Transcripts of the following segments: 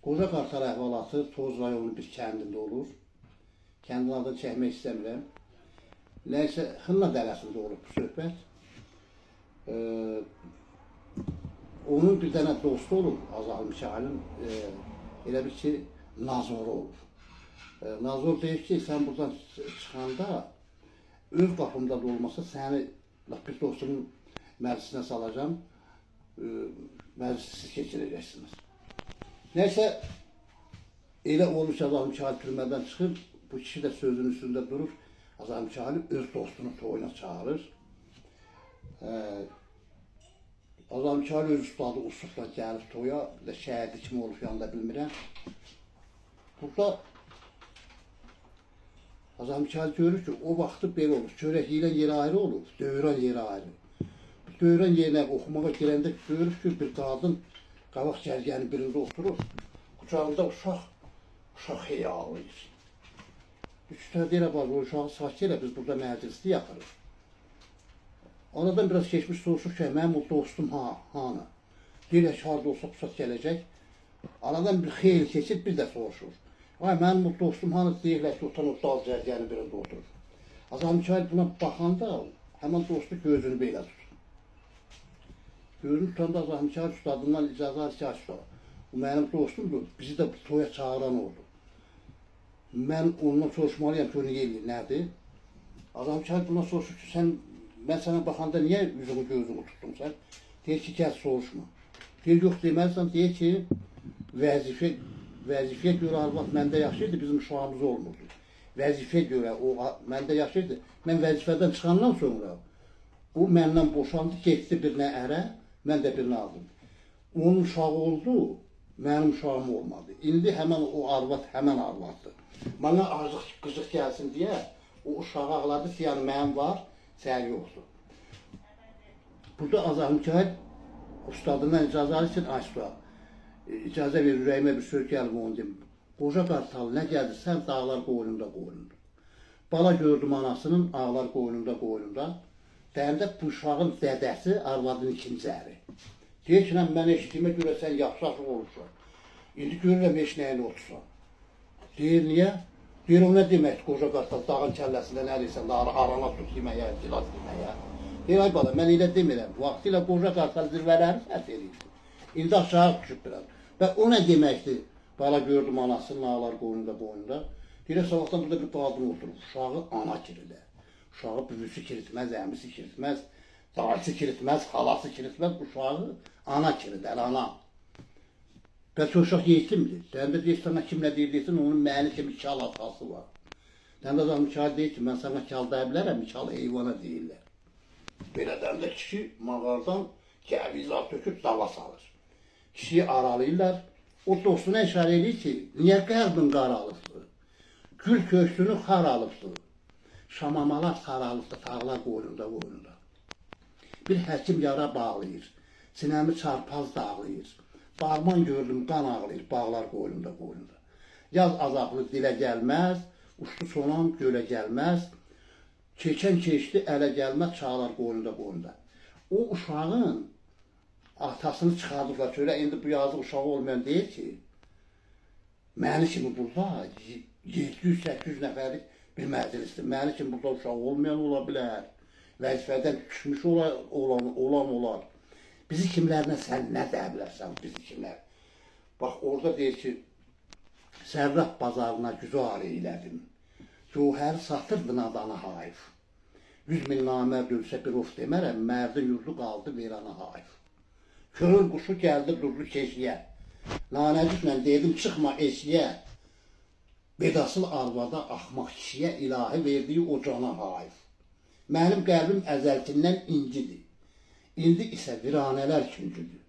Qoca Qartal əhvalatı Toz rayonu bir kəndində olur. Kəndin adını çəkmək istəmirəm. Nəysə, Xınla dərəsində olub bu söhbət. Onun bir dənə dostu olub, Azal Mikailin, elə bir ki, Nazoru olub. Nazor deyir ki, sən buradan çıxanda, öz qapımda da olmasa səni bir dostumun məclisinə salacam, məclisi keçirəcəksiniz. Nəysə, elə olur ki, Azal Mikail türmədən çıxır, bu kişi də sözün üstündə durur, Azal Mikail öz dostunu toyuna çağırır. Azal Mikail öz ustadı Usufla gəlir toya, şəhərli kimi olub yanında bilmirəm. Burada Azal Mikail görür ki, o vaxtı belə olur, çörək yiyilən yeri ayrı olur, döyürən yeri ayrı. Döyürən yerinə oxumağa girəndə görür ki, bir qadın qabaq cərgənin birində oturur, qucağında uşaq xeyalıyır. Üçdə deyirə bax, o uşağı sakit elə, biz burada məclisli yaxırıq. Oradan biraz keçmiş soruşur ki, mənim o dostum hanı? Deyirək ki, harada olsa pusat gələcək. Aradan bir xeyli keçib, bir də soruşur. Ay, mənim o dostum hanı? Deyirlər ki, o dal cərgənin birində oturur. Azal Mikail buna baxanda, həmən dostu gözünü belə tutur. Gözünü tutanda Azal Mikail ustadından icazə alır ki, açsa. O mənim dostumdur, bizi də toya çağıran oldu. Mən ondan soruşmalıyam ki, o niyə eləyir, nədir? Azal Mikail buna soruşur ki, mən sənə baxanda niyə üzümü gözümü tutdum sən? Deyir ki, gəl soruşma. Deyir, yox deməlisən, deyir ki, vəzifəyə görə arvad məndə yaşayırdı, bizim uşağımız olmurdu. Vəzifəyə görə o məndə yaşayırdı. Mən vəzifədən çıxandan sonra o məndən boşandı, getdi birinə ərə, mən də birinə aldım. Onun uşağı oldu, mənim uşağım olmadı. İndi həmən o arvad, həmən arvaddır. Mənə azıq qızıq gəlsin deyə o uşağı ağladı ki, yəni mənim var, sən yoxdur. Burada Azal Mikail ustadından icazə alır ki, açsa. İcazə verir, ürəyimə bir söz gəlib onu deyim. Qoca Qartal, nə gəlir, sən dağlar qoynunda. Bala gördüm anasının, ağlar qoynunda. Deyəndə bu uşağın dədəsi, arvadın ikinci əri. Deyir ki, mən eşitdiyimə görə sən yaxşı olursan. İndi görürəm heç nəyini otursan. Deyir, niyə? Deyir, o nə deməkdir, Qoca Qartal, dağın kəlləsində nə deyirsən, arana tut deməyə, cilat deməyə. Deyir, ay bala, mən elə demirəm. Vaxtilə Qoca Qartal zirvələri səhv edirdi. İndi aşağı düşüb biraz. Və o nə deməkdir? Bala gördüm anasının ağlar qoynunda. Deyir, sabahdan burada bir qadın oturub, uşağı ana kiritər. Uşağı büyüsü kiritməz, əmisi kiritməz, dağısı kiritməz, halası kiritməz, uşağı ana kiritər, ana. Bəs o uşaq yetimdir. Sən də deyirsən, kimlə deyirsən, onun məni kimi kal atası var. Sən də Azal Mikail deyir ki, mən sana kal deyə bilərəm, kal heyvana deyirlər. Belədən də kişi mağardan gəvizat töküb dava salır. Kişiyi aralayırlar, o dostuna işarə edir ki, niyə qəlbin qaralıbdır? Gül köksünü xar alıbdır. Şamamalar saralıbdır, tağlar qoynunda. Bir həkim yara bağlayır, sinəmi çarpaz dağlayır. Bağman gördüm, qan ağlayır, bağlar qoynunda. Yaz azaqlı dilə gəlməz, uçdu sonan gölə gəlməz. Keçən keçdi, ələ gəlməz, çağlar qoynunda. O uşağın atasını çıxardıqlar çölə, indi bu yazıq uşağı olmayan deyir ki, məni kimi burada 700-800 nəfərlik bir məclisdir. Məni kimi burada uşaq olmayan ola bilər, vəzifədən düşmüş olan olar. Bizi kimlərlə sən nə deyə bilərsən, bizi kimlər? Bax, orada deyir ki, Sərraf bazarına güzar eylədim, Cövhəri satırdın adana hayf. 100 min namərd ölsə bir of demərəm, mərdin yurdu qaldı verana hayf. Körür quşu gəldi durdu keşiyə, nanəciklə dedim çıxma eşiyə, bedasıl arvada axmaq kişiyə ilahi verdiyi o cana hayf. Mənim qəlbim əzəlkindən incidir, indi isə viranələr küncüdür.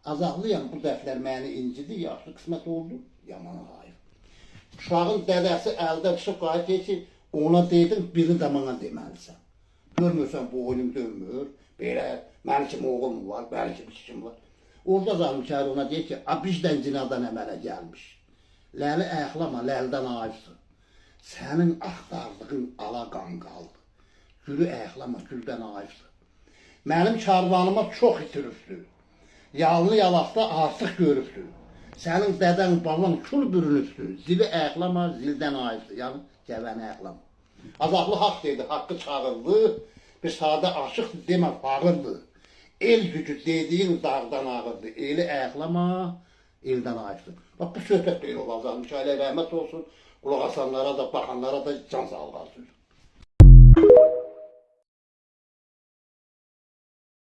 Azaqlıyam bu dəflər məni incidir, yaxşı qismət oldu, yamana hayf. Uşağın dədəsi əldə çıxıb qayıt deyir ki, ona dedim, birini də mənə deməlisən. Görmürsən, bu oyunum dönmür, belə, mənim kimi oğul mu var, mənim kimi kim var. Orada Azal Mikail ona deyir ki, bizdən cinadan əmələ gəlmiş. Ləli əxlama, ləldən ayırsın. Sənin axtardığın ala qan qaldı. Gülü əxlama, güldən ayırsın. Mənim karvanıma çox itiribdir. Yalını yalaqda artıq görübdür. Sənin dədən balan kül bürünübdür. Zili ayaqlama, zildən aydın. Yəni, gəvəni ayaqlama. Azaqlı haqq dedi, haqqı çağırdı. Bir sadə aşıqdır, demə, bağırdı. El gücü dediyin dağdan ağırdı. Eli ayaqlama, eldən aydın. Bax, bu söhbət belə olacaq. Müşahidə rəhmət olsun. Qulaq asanlara da, baxanlara da can sağlığı.